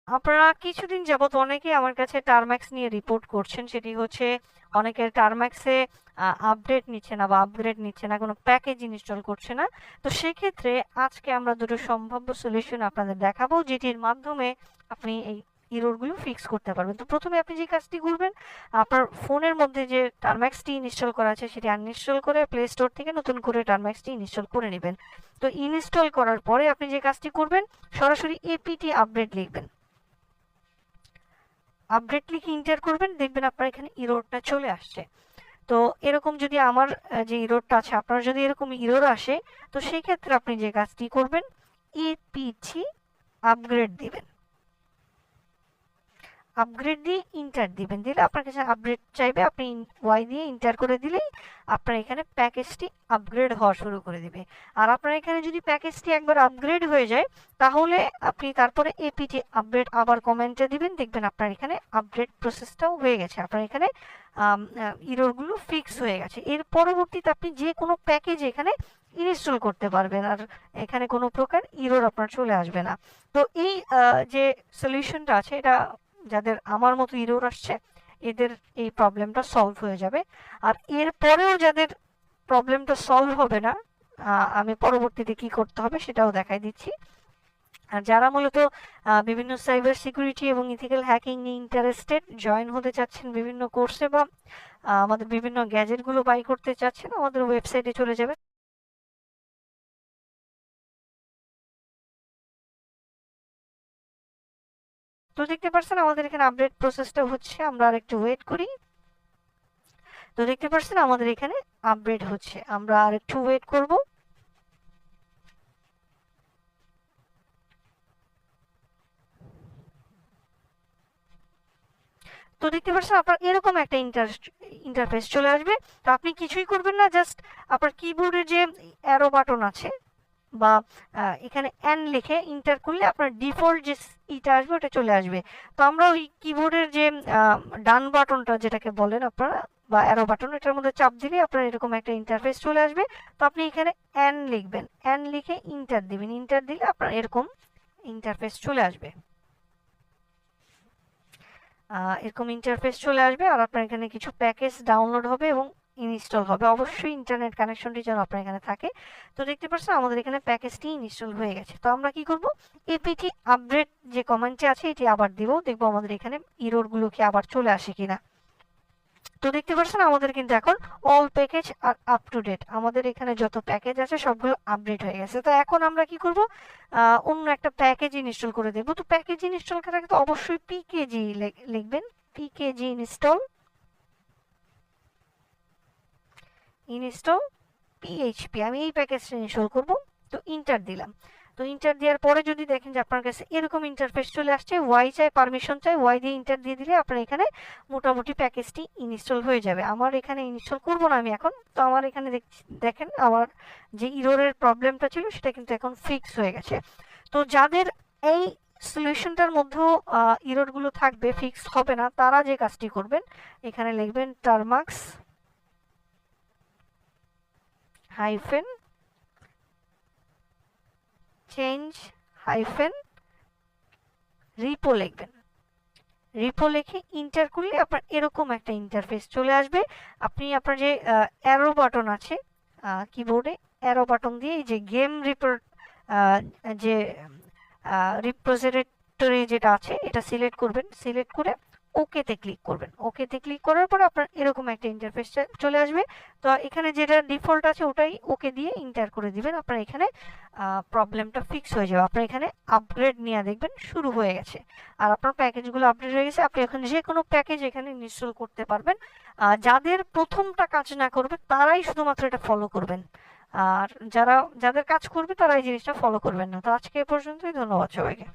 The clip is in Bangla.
আপনারা কিছুদিন যাবত অনেকেই আমার কাছে টার্ম্যাক্স নিয়ে রিপোর্ট করছেন, সেটি হচ্ছে অনেকের টার্ম্যাক্সে আপডেট নিচ্ছে না বা আপগ্রেড নিচ্ছে না, কোনো প্যাকেজ ইনস্টল করছে না। তো সেক্ষেত্রে আজকে আমরা দুটো সম্ভাব্য সলিউশন আপনাদের দেখাবো, যেটির মাধ্যমে আপনি এই ইররগুলো ফিক্স করতে পারবেন। তো প্রথমে আপনি যে কাজটি করবেন, আপনার ফোনের মধ্যে যে টার্ম্যাক্সটি ইনস্টল করা আছে সেটি আনইনস্টল করে প্লে স্টোর থেকে নতুন করে টার্ম্যাক্সটি ইনস্টল করে নেবেন। তো ইনস্টল করার পরে আপনি যে কাজটি করবেন, সরাসরি এপিটি আপডেট লিখবেন। আপডেট লিখে ইন্টার করবেন, দেখবেন আপনার এখানে ইররটা চলে আসছে। তো এরকম যদি আমার যে ইররটা আছে, আপনার যদি এরকম ইরর আসে, তো সেই ক্ষেত্রে আপনি যে কাজটি করবেন, এপিটি আপগ্রেড দিবেন। আপগ্রেড দিয়ে ইন্টার দিবেন, দিলে আপনার কাছে আপগ্রেড চাইবে, আপনি ওয়াই দিয়ে ইন্টার করে দিলেই আপনার এখানে প্যাকেজটি আপগ্রেড হওয়া শুরু করে দিবে। আর আপনার এখানে যদি প্যাকেজটি একবার আপগ্রেড হয়ে যায়, তাহলে আপনি তারপরে এপিটি আপডেট আবার কমেন্টে দিবেন, দেখবেন আপনার এখানে আপডেট প্রসেসটাও হয়ে গেছে, আপনার এখানে ইররগুলো ফিক্স হয়ে গেছে। এর পরবর্তীতে আপনি যে কোনো প্যাকেজ এখানে ইনস্টল করতে পারবেন, আর এখানে কোনো প্রকার ইরর আপনার চলে আসবে না। তো এই যে সলিউশনটা আছে, এটা যাদের আমার মতো ইরর আসছে, এদের এই প্রবলেমটা সলভ হয়ে যাবে। আর এরপরেও যাদের প্রবলেমটা সলভ হবে না, আমি পরবর্তীতে কি করতে হবে সেটাও দেখাই দিচ্ছি। আর যারা মূলত বিভিন্ন সাইবার সিকিউরিটি এবং ইথিক্যাল হ্যাকিং নিয়ে ইন্টারেস্টেড, জয়েন হতে চাচ্ছেন বিভিন্ন কোর্সে, বা আমাদের বিভিন্ন গ্যাজেটগুলো বাই করতে চাচ্ছেন, আমাদের ওয়েবসাইটে চলে যাবেন। তো দেখতে পাচ্ছেন আমাদের এখানে আপডেট প্রসেসটা হচ্ছে, আমরা আরেকটু ওয়েট করি। তো দেখতে পাচ্ছেন আমাদের এখানে আপডেট হচ্ছে, আমরা আরেকটু ওয়েট করব। তো দেখতে পাচ্ছেন আপনার এরকম একটা ইন্টারফেস চলে আসবে। তো আপনি কিছুই করবেন না, জাস্ট আপনার কিবোর্ডে যে অ্যারো বাটন আছে, বা এখানে এন লিখে ইন্টার করলে আপনার ডিফল্ট যে ইটা আসবে ওটা চলে আসবে। তো আমরা ওই কিবোর্ডের যে ডান বাটনটা যেটাকে বলেন আপনারা, বা অ্যারো বাটন, এটার মধ্যে চাপ দিলে আপনার এরকম একটা ইন্টারফেস চলে আসবে। তো আপনি এখানে এন লিখবেন, এন লিখে ইন্টার দিবেন, ইন্টার দিলে আপনার এরকম ইন্টারফেস চলে আসবে। এরকম ইন্টারফেস চলে আসবে, আর আপনার এখানে কিছু প্যাকেজ ডাউনলোড হবে এবং ইনস্টল হবে। অবশ্যই ইন্টারনেট কানেকশনটি যেন আপনার এখানে থাকে। তো দেখতে পাচ্ছেন আমাদের এখানে প্যাকেজটি ইনস্টল হয়ে গেছে। তো আমরা কি করব, এপিটি আপডেট যে কমেন্টটি আছে এটি আবার দিব, দেখবো আমাদের এখানে ইররগুলো কি আবার চলে আসে কিনা। তো দেখতে পাচ্ছেন আমাদের কিন্তু এখন অল প্যাকেজ আর আপ টু ডেট, আমাদের এখানে যত প্যাকেজ আছে সবগুলো আপডেট হয়ে গেছে। তো এখন আমরা কি করব, অন্য একটা প্যাকেজ ইনস্টল করে দেব। তো প্যাকেজ ইনস্টল করার আগে তো অবশ্যই পিকেজি লিখবেন, পিকেজি ইনস্টল পিএইচপি, আমি এই প্যাকেজটা ইনস্টল করব। তো ইন্টার দিলাম। তো ইন্টার দেওয়ার পরে যদি দেখেন যে আপনার কাছে এরকম ইন্টারফেস চলে আসছে, ওয়াই চাই, পারমিশন চাই, ওয়াই দিয়ে ইন্টার দিয়ে দিলে আপনার এখানে মোটামুটি প্যাকেজটি ইনস্টল হয়ে যাবে। আমার এখানে ইনস্টল করব না আমি এখন। তো আমার এখানে দেখেন আমার যে ইররের প্রবলেমটা ছিল সেটা কিন্তু এখন ফিক্স হয়ে গেছে। তো যাদের এই সলিউশনটার মধ্যেও ইররগুলো থাকবে, ফিক্স হবে না, তারা যে কাজটি করবেন, এখানে লিখবেন Termux hyphen change hyphen repo লিখবেন। রিপো লিখে ইন্টার করলে আপনার এরকম একটা ইন্টারফেস চলে আসবে। আপনি আপনার যে অ্যারো বাটন আছে কিবোর্ডে, অ্যারো বাটন দিয়ে এই যে গেম রিপোর্ট যে রিপোজিটরি যেটা আছে এটা সিলেক্ট করবেন, সিলেক্ট করে ওকেতে ক্লিক করবেন। ওকেতে ক্লিক করার পর আপনার এরকম একটা ইন্টারফেস চলে আসবে। তো এখানে যেটা ডিফল্ট আছে ওটাই ওকে দিয়ে ইন্টার করে দিবেন, আপনার এখানে প্রবলেমটা ফিক্স হয়ে যাবে। আপনার এখানে আপগ্রেড নিয়ে দেখবেন শুরু হয়ে গেছে, আর আপনার প্যাকেজগুলো আপডেট হয়ে গেছে। আপনি এখন যে কোনো প্যাকেজ এখানে ইনস্টল করতে পারবেন। যাদের প্রথমটা কাজ না করবে তারাই শুধুমাত্র এটা ফলো করবেন, আর যাদের কাজ করবে তারা এই জিনিসটা ফলো করবেন না। তো আজকে এ পর্যন্তই, ধন্যবাদ সবাইকে।